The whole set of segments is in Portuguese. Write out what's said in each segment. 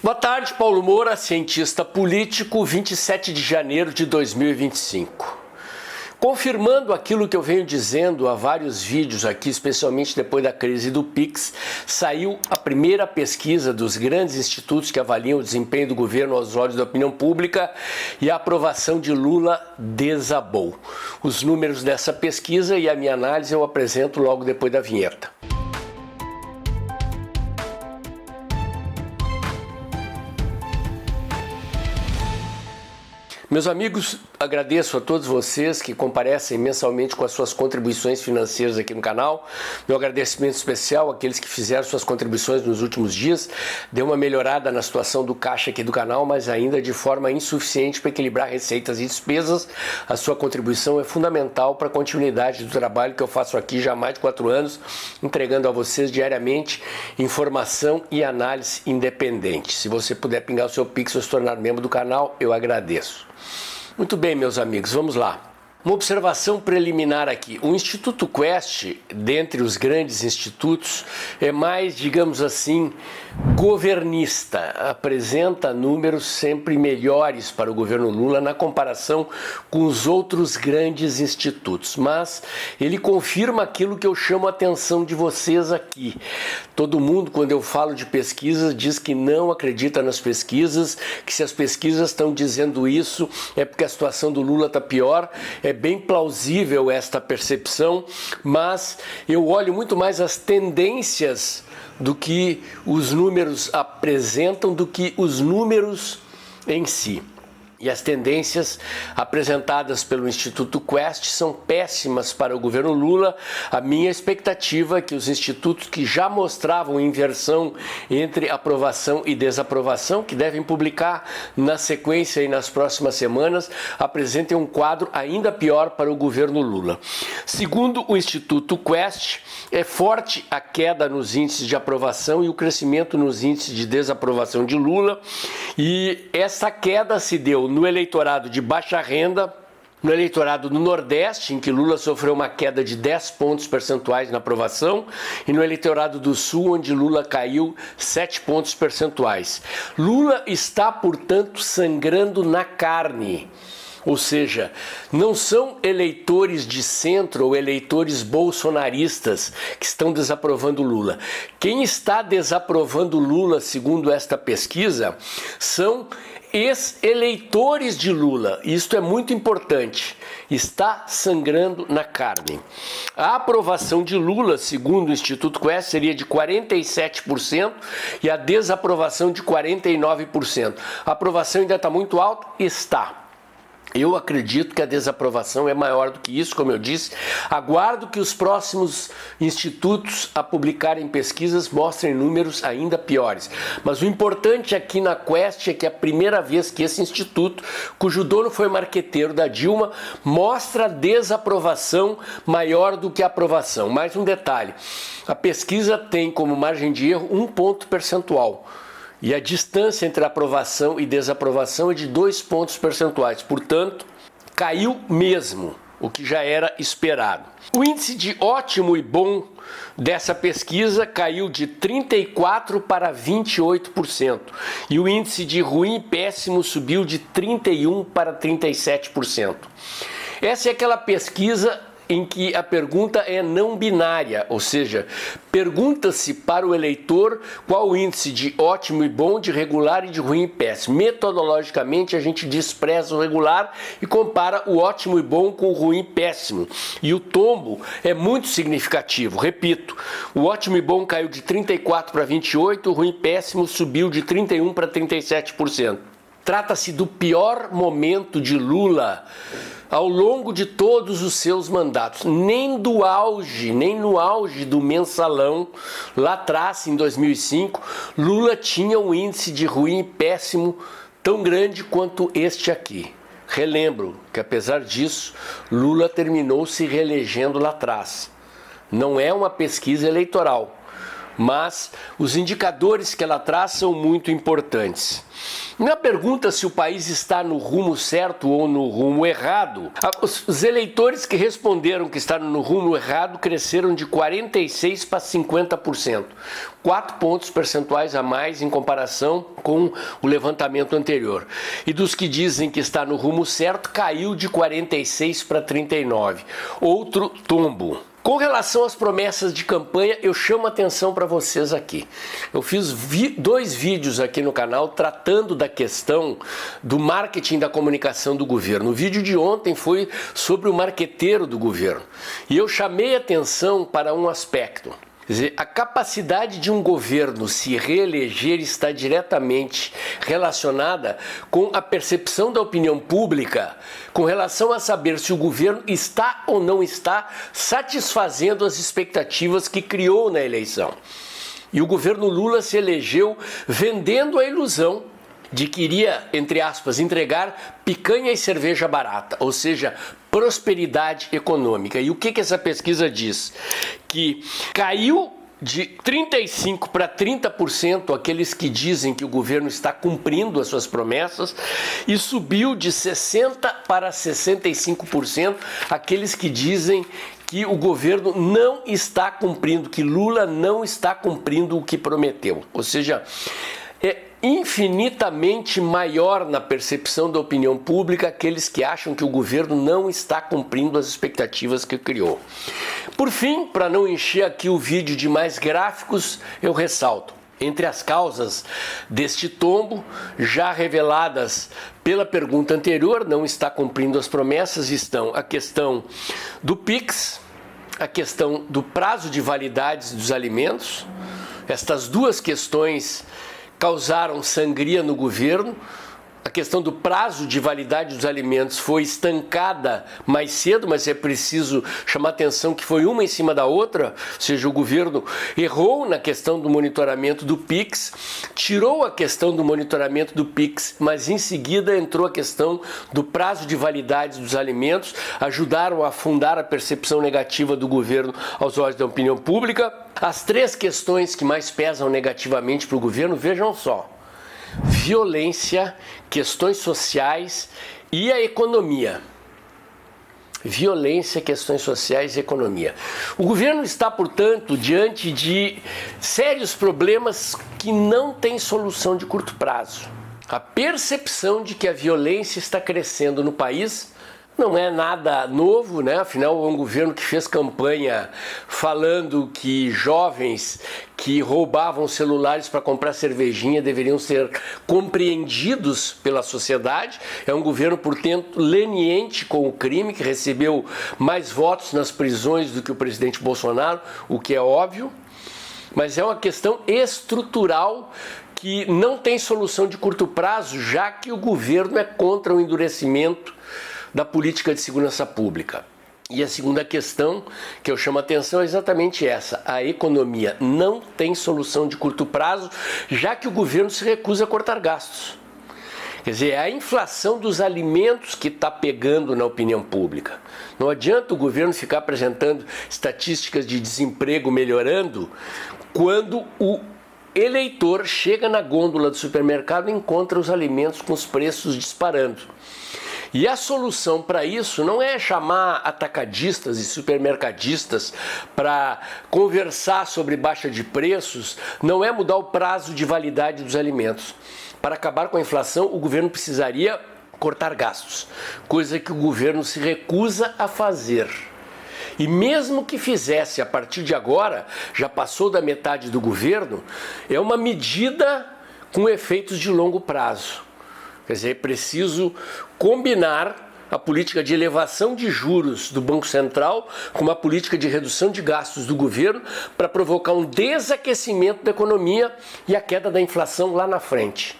Boa tarde, Paulo Moura, cientista político, 27 de janeiro de 2025. Confirmando aquilo que eu venho dizendo há vários vídeos aqui, especialmente depois da crise do Pix, saiu a primeira pesquisa dos grandes institutos que avaliam o desempenho do governo aos olhos da opinião pública e a aprovação de Lula desabou. Os números dessa pesquisa e a minha análise eu apresento logo depois da vinheta. Meus amigos, agradeço a todos vocês que comparecem mensalmente com as suas contribuições financeiras aqui no canal. Meu agradecimento especial àqueles que fizeram suas contribuições nos últimos dias. Deu uma melhorada na situação do caixa aqui do canal, mas ainda de forma insuficiente para equilibrar receitas e despesas. A sua contribuição é fundamental para a continuidade do trabalho que eu faço aqui já há mais de 4 anos, entregando a vocês diariamente informação e análise independente. Se você puder pingar o seu Pix ou se tornar membro do canal, eu agradeço. Muito bem, meus amigos, vamos lá. Uma observação preliminar aqui. O Instituto Quest, dentre os grandes institutos, é mais, digamos assim, governista. Apresenta números sempre melhores para o governo Lula na comparação com os outros grandes institutos. Mas ele confirma aquilo que eu chamo a atenção de vocês aqui. Todo mundo, quando eu falo de pesquisas, diz que não acredita nas pesquisas, que se as pesquisas estão dizendo isso é porque a situação do Lula está pior. É bem plausível esta percepção, mas eu olho muito mais as tendências do que os números apresentam, do que os números em si. E as tendências apresentadas pelo Instituto Quest são péssimas para o governo Lula. A minha expectativa é que os institutos que já mostravam inversão entre aprovação e desaprovação, que devem publicar na sequência e nas próximas semanas, apresentem um quadro ainda pior para o governo Lula. Segundo o Instituto Quest, é forte a queda nos índices de aprovação e o crescimento nos índices de desaprovação de Lula. E essa queda se deu no eleitorado de baixa renda, no eleitorado do Nordeste, em que Lula sofreu uma queda de 10 pontos percentuais na aprovação, e no eleitorado do Sul, onde Lula caiu 7 pontos percentuais. Lula está, portanto, sangrando na carne. Ou seja, não são eleitores de centro ou eleitores bolsonaristas que estão desaprovando Lula. Quem está desaprovando Lula, segundo esta pesquisa, são ex-eleitores de Lula. Isto é muito importante. Está sangrando na carne. A aprovação de Lula, segundo o Instituto Quest, seria de 47% e a desaprovação de 49%. A aprovação ainda está muito alta? Está. Eu acredito que a desaprovação é maior do que isso, como eu disse. Aguardo que os próximos institutos a publicarem pesquisas mostrem números ainda piores. Mas o importante aqui na Quest é que é a primeira vez que esse instituto, cujo dono foi marqueteiro da Dilma, mostra desaprovação maior do que a aprovação. Mais um detalhe, a pesquisa tem como margem de erro 1 ponto percentual. E a distância entre aprovação e desaprovação é de 2 pontos percentuais. Portanto, caiu mesmo, o que já era esperado. O índice de ótimo e bom dessa pesquisa caiu de 34% para 28%. E o índice de ruim e péssimo subiu de 31% para 37%. Essa é aquela pesquisa em que a pergunta é não binária, ou seja, pergunta-se para o eleitor qual o índice de ótimo e bom, de regular e de ruim e péssimo. Metodologicamente, a gente despreza o regular e compara o ótimo e bom com o ruim e péssimo. E o tombo é muito significativo. Repito, o ótimo e bom caiu de 34% para 28%, o ruim e péssimo subiu de 31% para 37%. Trata-se do pior momento de Lula ao longo de todos os seus mandatos. Nem no auge do mensalão, lá atrás, em 2005, Lula tinha um índice de ruim e péssimo tão grande quanto este aqui. Relembro que, apesar disso, Lula terminou se reelegendo lá atrás. Não é uma pesquisa eleitoral. mas os indicadores que ela traz são muito importantes. Na pergunta se o país está no rumo certo ou no rumo errado, os eleitores que responderam que está no rumo errado cresceram de 46% para 50%, 4 pontos percentuais a mais em comparação com o levantamento anterior. E dos que dizem que está no rumo certo, caiu de 46% para 39%, outro tombo. Com relação às promessas de campanha, eu chamo a atenção para vocês aqui. Eu fiz 2 vídeos aqui no canal tratando da questão do marketing da comunicação do governo. O vídeo de ontem foi sobre o marqueteiro do governo. E eu chamei a atenção para um aspecto. Quer dizer, a capacidade de um governo se reeleger está diretamente relacionada com a percepção da opinião pública com relação a saber se o governo está ou não está satisfazendo as expectativas que criou na eleição. E o governo Lula se elegeu vendendo a ilusão de que iria, entre aspas, entregar picanha e cerveja barata, ou seja, prosperidade econômica. E o que essa pesquisa diz? Que caiu de 35% para 30% aqueles que dizem que o governo está cumprindo as suas promessas e subiu de 60% para 65% aqueles que dizem que o governo não está cumprindo, que Lula não está cumprindo o que prometeu. Ou seja, é infinitamente maior na percepção da opinião pública aqueles que acham que o governo não está cumprindo as expectativas que criou. Por fim, para não encher aqui o vídeo de mais gráficos, eu ressalto: entre as causas deste tombo, já reveladas pela pergunta anterior, não está cumprindo as promessas, estão a questão do PIX, a questão do prazo de validade dos alimentos. Estas 2 questões causaram sangria no governo. A questão do prazo de validade dos alimentos foi estancada mais cedo, mas é preciso chamar atenção que foi uma em cima da outra, ou seja, o governo errou na questão do monitoramento do PIX, tirou a questão do monitoramento do PIX, mas em seguida entrou a questão do prazo de validade dos alimentos, ajudaram a afundar a percepção negativa do governo aos olhos da opinião pública. As 3 questões que mais pesam negativamente para o governo, vejam só: violência, questões sociais e a economia. Violência, questões sociais e economia. O governo está, portanto, diante de sérios problemas que não têm solução de curto prazo. A percepção de que a violência está crescendo no país não é nada novo, né? Afinal, é um governo que fez campanha falando que jovens que roubavam celulares para comprar cervejinha deveriam ser compreendidos pela sociedade. É um governo, portanto, leniente com o crime, que recebeu mais votos nas prisões do que o presidente Bolsonaro, o que é óbvio. Mas é uma questão estrutural que não tem solução de curto prazo, já que o governo é contra o endurecimento da política de segurança pública. E a segunda questão que eu chamo a atenção é exatamente essa: a economia não tem solução de curto prazo, já que o governo se recusa a cortar gastos. Quer dizer, é a inflação dos alimentos que está pegando na opinião pública. Não adianta o governo ficar apresentando estatísticas de desemprego melhorando quando o eleitor chega na gôndola do supermercado e encontra os alimentos com os preços disparando. E a solução para isso não é chamar atacadistas e supermercadistas para conversar sobre baixa de preços, não é mudar o prazo de validade dos alimentos. Para acabar com a inflação, o governo precisaria cortar gastos, coisa que o governo se recusa a fazer. E mesmo que fizesse a partir de agora, já passou da metade do governo, é uma medida com efeitos de longo prazo. Quer dizer, é preciso combinar a política de elevação de juros do Banco Central com uma política de redução de gastos do governo para provocar um desaquecimento da economia e a queda da inflação lá na frente.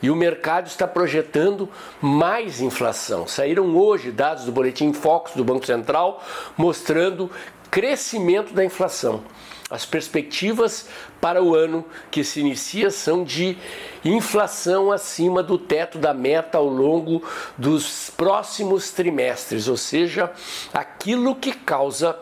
E o mercado está projetando mais inflação. Saíram hoje dados do Boletim Focus do Banco Central mostrando crescimento da inflação. As perspectivas para o ano que se inicia são de inflação acima do teto da meta ao longo dos próximos trimestres, ou seja, aquilo que causa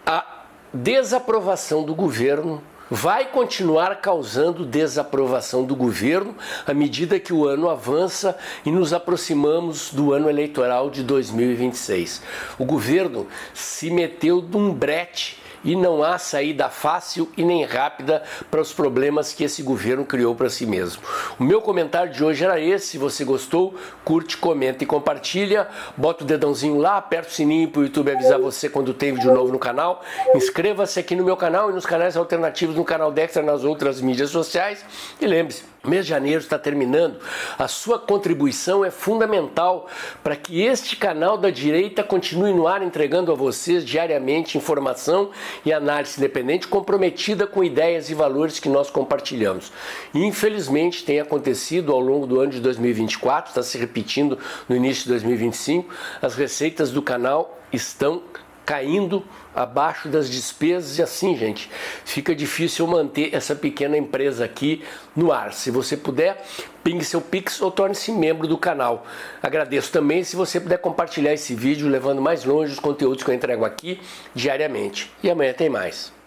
a desaprovação do governo vai continuar causando desaprovação do governo à medida que o ano avança e nos aproximamos do ano eleitoral de 2026. O governo se meteu num brete e não há saída fácil e nem rápida para os problemas que esse governo criou para si mesmo. O meu comentário de hoje era esse. Se você gostou, curte, comenta e compartilha. Bota o dedãozinho lá, aperta o sininho para o YouTube avisar você quando tem vídeo novo no canal. Inscreva-se aqui no meu canal e nos canais alternativos no canal Dextra e nas outras mídias sociais. E lembre-se, mês de janeiro está terminando. A sua contribuição é fundamental para que este canal da direita continue no ar, entregando a vocês diariamente informação e análise independente comprometida com ideias e valores que nós compartilhamos. Infelizmente tem acontecido ao longo do ano de 2024, está se repetindo no início de 2025, as receitas do canal estão caindo abaixo das despesas e assim, gente, fica difícil manter essa pequena empresa aqui no ar. Se você puder, pingue seu Pix ou torne-se membro do canal. Agradeço também se você puder compartilhar esse vídeo, levando mais longe os conteúdos que eu entrego aqui diariamente. E amanhã tem mais.